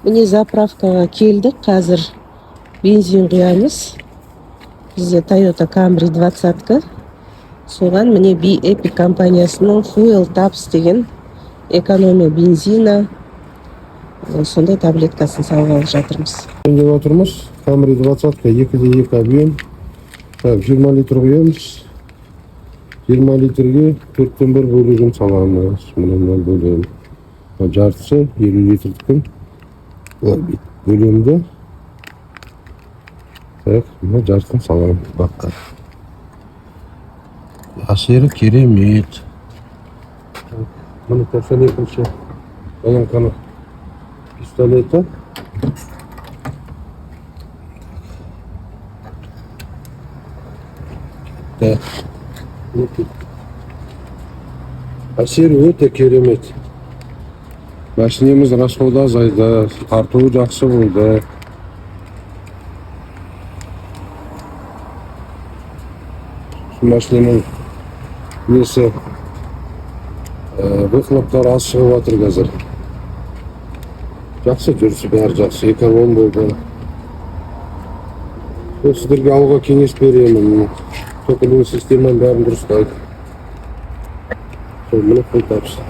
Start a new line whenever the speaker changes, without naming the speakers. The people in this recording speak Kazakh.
Міне заправкаға келдік. Қазір бензин құямыз. Бізде Toyota Camry 20-ка. Соған міне B-Epic компаниясының Fuel Tabs деген экономия бензина сондай таблеткасын салғалы жатырмыз.
Деп отырмыз. Camry 20-ка 2-2 объем. 20 литр құямыз. 20 литрге 4-тен 1 бөлігін саламыз. Мұнымен бөлігін. Жартысы 50 литрдікін бөлімді. Мұны жартысын саламыз баққа. Әсері керемет. Мұны тәсен екінші баланқаны пистолеті. Әсері өте керемет. Машинеміз расходы азайды, тартуы жақсы болды. Машиненің несі выхлоптары аз шығып жатыр қазір. Жақсы жүрісі бәрі жақсы, эконом болды. Сіздерге алуға кеңес беремін. Топливный системаны бәрін дұрыстайды. Міне Fuel Tabs.